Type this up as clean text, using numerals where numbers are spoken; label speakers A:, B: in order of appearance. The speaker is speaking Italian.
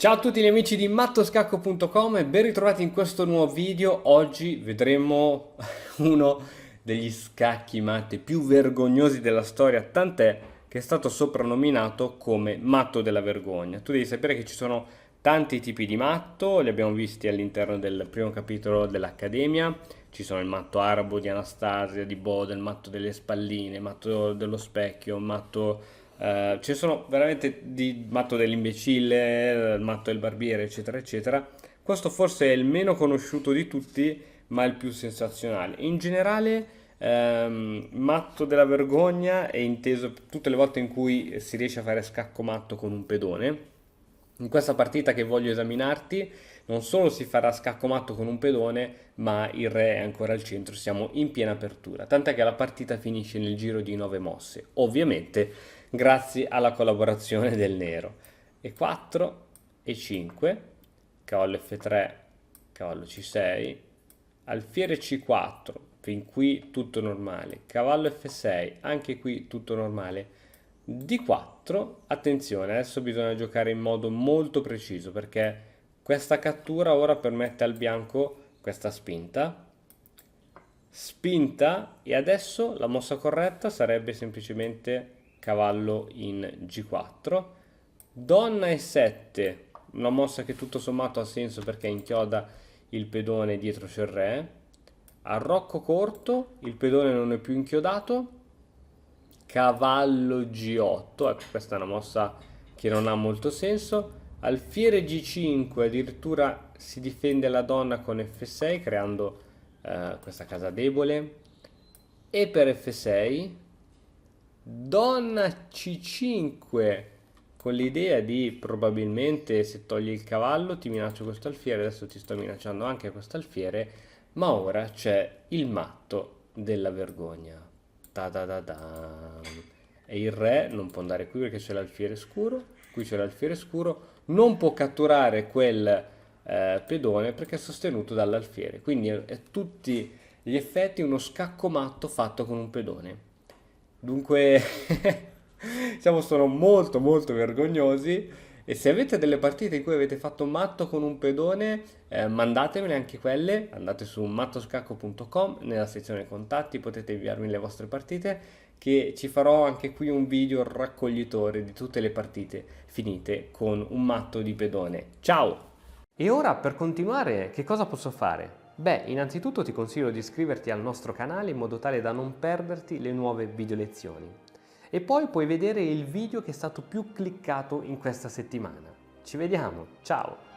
A: Ciao a tutti gli amici di mattoscacco.com e ben ritrovati in questo nuovo video. Oggi vedremo uno degli scacchi matte più vergognosi della storia, tant'è che è stato soprannominato come matto della vergogna. Tu devi sapere che ci sono tanti tipi di matto, li abbiamo visti all'interno del primo capitolo dell'Accademia. Ci sono il matto arabo di Anastasia, di Bode, il matto delle spalline, il matto dello specchio, il matto ci sono veramente di matto dell'imbecille, il matto del barbiere, eccetera, eccetera. Questo forse è il meno conosciuto di tutti, ma il più sensazionale. In generale, matto della vergogna è inteso tutte le volte in cui si riesce a fare scacco matto con un pedone. In questa partita che voglio esaminarti, non solo si farà scacco matto con un pedone, ma il re è ancora al centro, siamo in piena apertura. Tant'è che la partita finisce nel giro di 9 mosse, ovviamente grazie alla collaborazione del nero. E4, E5, cavallo F3, cavallo C6, alfiere C4, fin qui tutto normale, cavallo F6, anche qui tutto normale. D4, attenzione, adesso bisogna giocare in modo molto preciso perché questa cattura ora permette al bianco questa spinta, spinta e adesso la mossa corretta sarebbe semplicemente cavallo in G4, donna E7, una mossa che tutto sommato ha senso perché inchioda il pedone dietro c'è il re, arrocco corto, il pedone non è più inchiodato, cavallo G8, ecco questa è una mossa che non ha molto senso, alfiere G5, addirittura si difende la donna con F6 creando questa casa debole, e per F6, donna C5 con l'idea di probabilmente se togli il cavallo ti minaccio questo alfiere, adesso ti sto minacciando anche questo alfiere, ma ora c'è il matto della vergogna. Ta da da da. E il re non può andare qui perché c'è l'alfiere scuro, qui c'è l'alfiere scuro, non può catturare quel pedone perché è sostenuto dall'alfiere, quindi è tutti gli effetti uno scacco matto fatto con un pedone. Dunque, sono molto molto vergognosi e se avete delle partite in cui avete fatto un matto con un pedone, mandatemele anche quelle, andate su mattoscacco.com, nella sezione contatti potete inviarmi le vostre partite, che ci farò anche qui un video raccoglitore di tutte le partite finite con un matto di pedone. Ciao! E ora per continuare che cosa posso fare? Beh, innanzitutto ti consiglio di iscriverti al nostro canale in modo tale da non perderti le nuove video lezioni. E poi puoi vedere il video che è stato più cliccato in questa settimana. Ci vediamo, ciao!